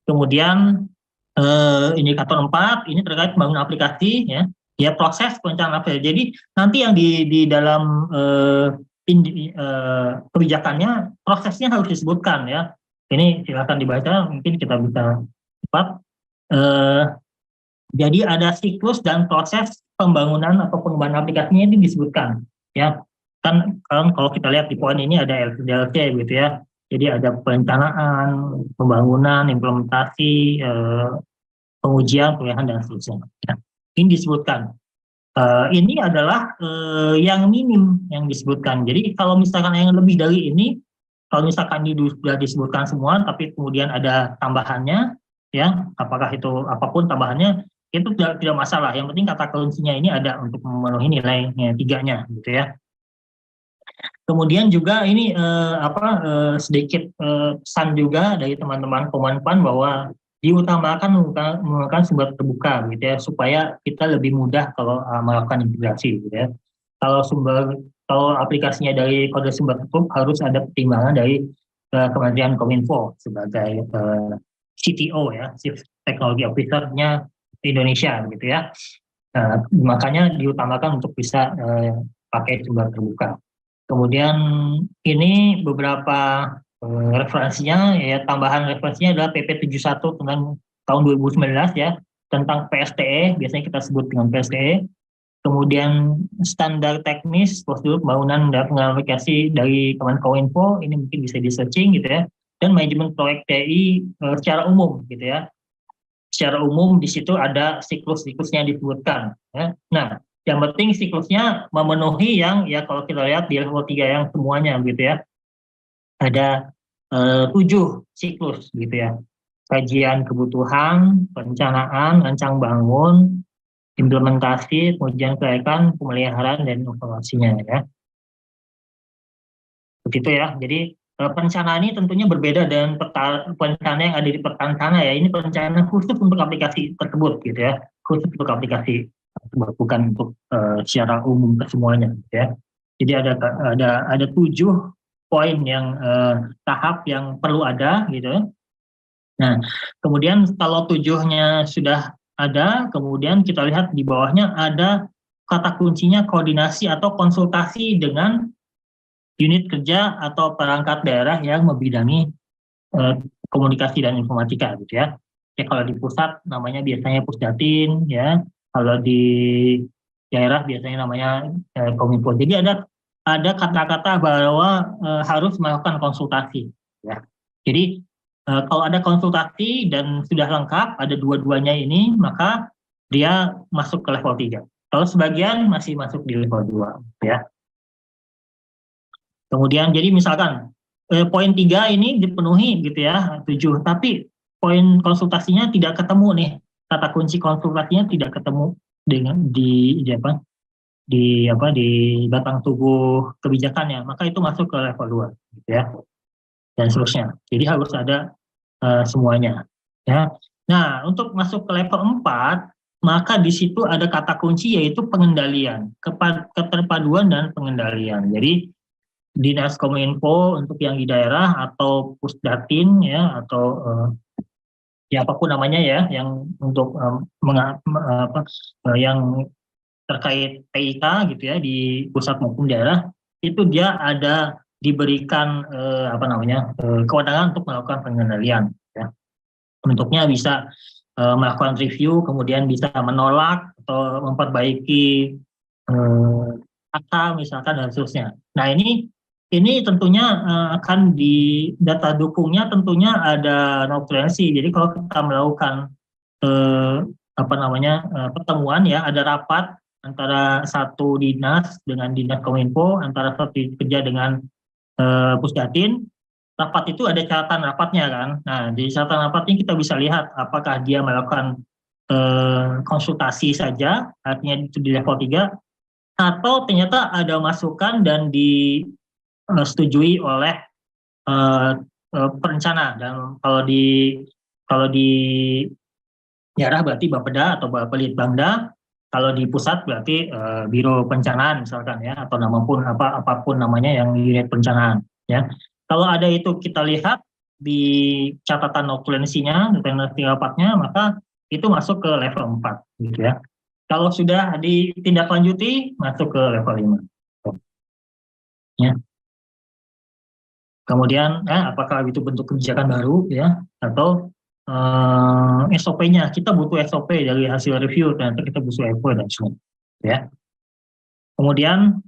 Kemudian indikator 4 ini terkait pembangunan aplikasi, ya proses perencanaan aplikasi. Jadi nanti yang di dalam kebijakannya prosesnya harus disebutkan, ya. Ini silakan dibaca, mungkin kita bisa cepat. Jadi ada siklus dan proses pembangunan atau pengembangan aplikasinya ini disebutkan, ya. Kan kalau kita lihat di poin ini ada LC gitu, ya. Jadi ada perencanaan, pembangunan, implementasi, pengujian, pemilihan, dan seterusnya. Ya. Ini disebutkan. Ini adalah yang minim yang disebutkan. Jadi kalau misalkan yang lebih dari ini, kalau misalkan ini sudah disebutkan semua, tapi kemudian ada tambahannya, ya, apakah itu apapun tambahannya, itu tidak masalah. Yang penting kata kuncinya ini ada untuk memenuhi nilainya 3-nya, gitu ya. Kemudian juga ini sedikit pesan juga dari teman-teman Komanpan bahwa diutamakan menggunakan sumber terbuka, gitu ya, supaya kita lebih mudah kalau melakukan integrasi, gitu ya. Kalau aplikasinya dari kode sumber tertutup harus ada pertimbangan dari Kementerian Kominfo sebagai CTO, ya, Chief Technology Officer-nya Indonesia, gitu ya. Makanya diutamakan untuk bisa pakai sumber terbuka. Kemudian ini beberapa referensinya, ya, tambahan referensinya adalah PP 71 tentang tahun 2019, ya, tentang PSTE, biasanya kita sebut dengan PSTE. Kemudian standar teknis prosedur pembangunan dan pengembangan aplikasi dari Kemenkominfo, ini mungkin bisa di searching, gitu ya. Dan manajemen proyek TI secara umum, gitu ya. Secara umum di situ ada siklus-siklusnya disebutkan, ya. Nah, yang penting siklusnya memenuhi yang, ya, kalau kita lihat di level 3 yang semuanya, gitu ya. Ada 7 siklus, gitu ya. Kajian kebutuhan, perencanaan, rancang bangun, implementasi, pengujian kelayakan, pemeliharaan, dan evaluasinya, ya. Begitu, ya. Jadi perencanaan ini tentunya berbeda dengan perencanaan yang ada di perencana, ya. Ini perencanaan khusus untuk aplikasi tersebut, gitu ya. Khusus untuk aplikasi, bukan untuk secara umum ke semuanya, gitu ya. Jadi ada 7 poin yang tahap yang perlu ada, gitu. Nah, kemudian kalau 7-nya sudah ada, kemudian kita lihat di bawahnya ada kata kuncinya koordinasi atau konsultasi dengan unit kerja atau perangkat daerah yang membidangi komunikasi dan informatika, gitu ya. Ya, kalau di pusat namanya biasanya Pusdatin, ya. Kalau di daerah biasanya namanya Kominfo. Jadi ada kata-kata bahwa harus melakukan konsultasi, ya. Jadi kalau ada konsultasi dan sudah lengkap, ada dua-duanya ini, maka dia masuk ke level 3. Kalau sebagian masih masuk di level 2, ya. Kemudian jadi misalkan poin 3 ini dipenuhi, gitu ya, 7, tapi poin konsultasinya tidak ketemu nih, kata kunci konsultasinya tidak ketemu dengan di batang tubuh kebijakannya, maka itu masuk ke level 2, gitu ya, dan seterusnya. Jadi harus ada semuanya, ya. Nah, untuk masuk ke level 4, maka di situ ada kata kunci yaitu pengendalian, keterpaduan dan pengendalian. Jadi Dinas Kominfo untuk yang di daerah atau Pusdatin, ya, atau ya apapun namanya, ya, yang untuk yang terkait PIK, gitu ya, di pusat maupun daerah, itu dia ada diberikan kewenangan untuk melakukan pengendalian, ya. Bentuknya bisa melakukan review, kemudian bisa menolak atau memperbaiki kata misalkan, dan seterusnya. Nah, ini tentunya akan di data dukungnya tentunya ada notulensi. Jadi kalau kita melakukan pertemuan, ya, ada rapat antara satu dinas dengan dinas Kominfo, antara satu kerja dengan Pusdatin, rapat itu ada catatan rapatnya, kan. Nah, di catatan rapat ini kita bisa lihat apakah dia melakukan konsultasi saja, artinya itu di level 3, atau ternyata ada masukan dan disetujui oleh perencana. Dan kalau di daerah berarti Bapeda atau Bapelitbangda, kalau di pusat berarti Biro Perencanaan misalkan, ya, atau apapun namanya yang unit perencanaan, ya. Kalau ada itu kita lihat, di catatan okulensinya, determinasi rapatnya, maka itu masuk ke level 4 gitu ya. Kalau sudah ditindaklanjuti, masuk ke level 5. Ya. Kemudian apakah itu bentuk kebijakan baru ya, atau SOP-nya, kita butuh SOP dari hasil review, ternyata kita butuh SOP dan sebagainya ya. Kemudian